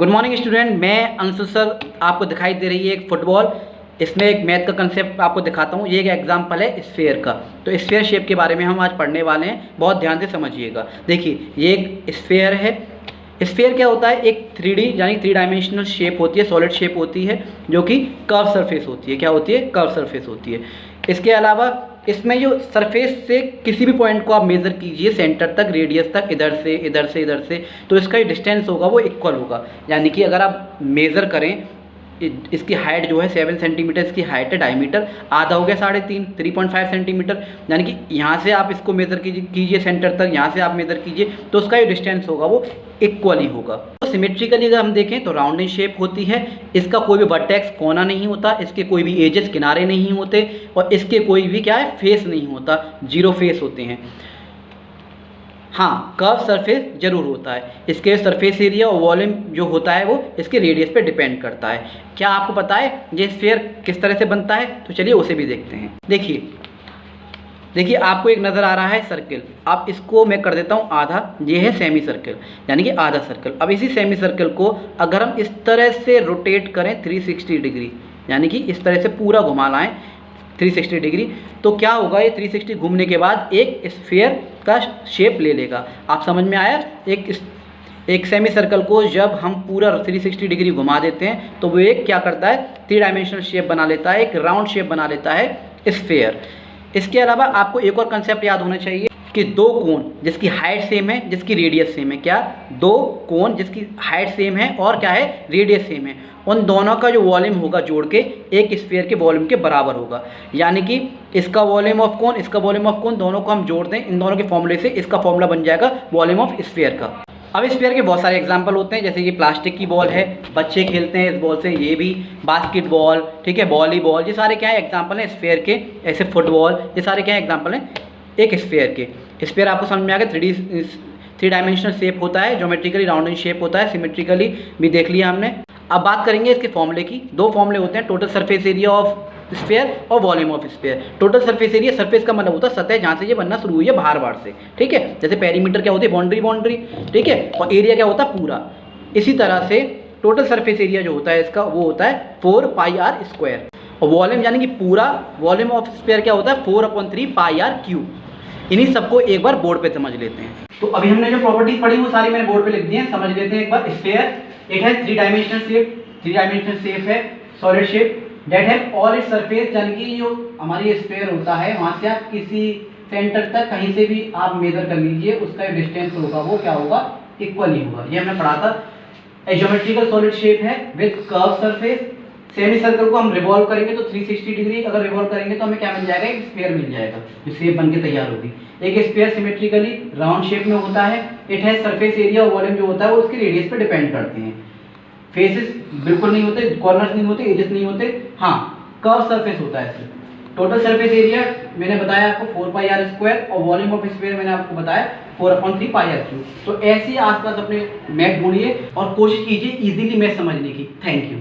Good morning student, मैं Anshu sir. आपको दिखाई दे रही है एक फुटबॉल। इसमें एक मैथ का कंसेप्ट आपको दिखाता हूँ। ये एक एग्जांपल है स्फेयर का। तो स्फेयर शेप के बारे में हम आज पढ़ने वाले हैं, बहुत ध्यान से समझिएगा। देखिए, ये एक स्फेयर है। स्फेयर क्या होता है? एक 3D यानी 3 डायमेंशनल शेप होती है, सॉलिड शेप होती है, जो कि कर्व सरफेस होती है। क्या होती है? कर्व सरफेस होती है। इसके अलावा इसमें जो सरफेस से किसी भी पॉइंट को आप मेज़र कीजिए सेंटर तक, रेडियस तक, इधर से इधर से इधर से, तो इसका जो डिस्टेंस होगा वो इक्वल होगा। यानी कि अगर आप मेज़र करें, इसकी हाइट जो है 7 सेंटीमीटर इसकी हाइट है, डायमीटर आधा हो गया 3.5 सेंटीमीटर। यानी कि यहाँ से आप इसको मेज़र कीजिए सेंटर तक, यहाँ से आप मेज़र कीजिए, तो उसका जो डिस्टेंस होगा वो इक्वल ही होगा। तो सिमेट्रिकली अगर हम देखें तो राउंडिंग शेप होती है। इसका कोई भी वर्टेक्स कोना नहीं होता, इसके कोई भी एजेस किनारे नहीं होते, और इसके कोई भी क्या है, फेस नहीं होता, जीरो फेस होते हैं। हाँ, कर्व सरफेस जरूर होता है। इसके सरफेस एरिया और वॉल्यूम जो होता है वो इसके रेडियस पे डिपेंड करता है। क्या आपको पता है ये स्फीयर किस तरह से बनता है? तो चलिए उसे भी देखते हैं। देखिए आपको एक नज़र आ रहा है सर्किल। अब इसको मैं कर देता हूँ आधा। ये है सेमी सर्किल, यानी कि आधा सर्कल। अब इसी सेमी सर्कल को अगर हम इस तरह से रोटेट करें 360 डिग्री, यानी कि इस तरह से पूरा घुमा लाएँ 360 डिग्री, तो क्या होगा? ये 360 घूमने के बाद एक स्फीयर का शेप ले लेगा। आप समझ में आया? एक सेमी सर्कल को जब हम पूरा 360 डिग्री घुमा देते हैं तो वो एक क्या करता है, 3 डायमेंशनल शेप बना लेता है, एक राउंड शेप बना लेता है स्फीयर। इसके अलावा आपको एक और कंसेप्ट याद होना चाहिए कि दो कोण जिसकी हाइट सेम है, जिसकी रेडियस सेम है। क्या? दो कोण जिसकी हाइट सेम है और क्या है, रेडियस सेम है, उन दोनों का जो वॉल्यूम होगा जोड़ के एक स्फीयर के वॉल्यूम के बराबर होगा। यानी कि इसका वॉल्यूम ऑफ कोण, इसका वॉल्यूम ऑफ कोण, दोनों को हम जोड़ दें इन दोनों के फॉर्मूले से, इसका फॉर्मूला बन जाएगा वॉल्यूम ऑफ स्फीयर का। अब स्फीयर के बहुत सारे एग्जाम्पल होते हैं, जैसे ये प्लास्टिक की बॉल है, बच्चे खेलते हैं इस बॉल से, ये भी बास्केटबॉल, ठीक है, वॉलीबॉल, ये सारे क्या है, एग्जाम्पल हैं स्फीयर के। ऐसे फुटबॉल, ये सारे क्या है, एग्जाम्पल हैं एक स्फीयर के। स्फीयर आपको समझ में आ गया, 3 डायमेंशनल शेप होता है, ज्योमेट्रिकली राउंडिंग शेप होता है, सिमेट्रिकली भी देख लिया हमने। अब बात करेंगे इसके फॉर्मूले की। दो फॉर्मूले होते हैं, total surface area of sphere और volume of sphere. Total surface area, surface का मतलब होता है सतह जहाँ से ये बनना शुरू हुई है बाहर से, ठीक है। जैसे पेरीमीटर क्या होती है, बाउंड्री, ठीक है, और एरिया क्या होता है, पूरा। इसी तरह से टोटल सरफेस एरिया जो होता है इसका, वो होता है 4πr²। और वॉल्यूम यानी कि पूरा वॉल्यूम ऑफ स्फीयर क्या होता है, 4/3πr³। इन्हीं सबको एक बार बोर्ड पे समझ लेते हैं। तो अभी हमने जो प्रॉपर्टीज पढ़ी वो सारी मैंने बोर्ड पे लिख दी है, समझ लेते हैं एक बार। Sphere it has 3 dimensional shape, 3 dimensional shape है, solid shape that have all its surface. यानी कि जो हमारी स्फीयर होता है वहाँ से आप किसी सेंटर तक कहीं से भी आप मेजर कर लीजिए, उसका जो डिस्टेंस होगा वो क्या होगा, इक्वल ही होगा। ये हमने पढ़ा था। ए ज्योमेट्रिकल सॉलिड शेप है with curve surface. Semi circle को हम रिवॉल्व करेंगे तो 360 डिग्री अगर रिवॉल्व करेंगे तो हमें क्या मिल जाएगा, एक स्फीयर मिल जाएगा, जो शेप बन के तैयार होगी। एक स्फीयर सिमेट्रिकली राउंड शेप में होता है। इट हैज सरफेस एरिया और वॉल्यूम जो होता है वो उसकी रेडियस पे डिपेंड करते हैं। फेसेस बिल्कुल नहीं होते, कॉर्नर्स नहीं होते, एजेस नहीं होते। हाँ, कर्व सरफेस होता है सिर्फ। टोटल सरफेस एरिया मैंने बताया आपको 4πr² और वॉल्यूम ऑफ स्फीयर मैंने आपको बताया 4/3πr³। तो ऐसे ही आसपास अपने मैथ ढूंढिए और कोशिश कीजिए इजीली मैथ समझने की। Thank you.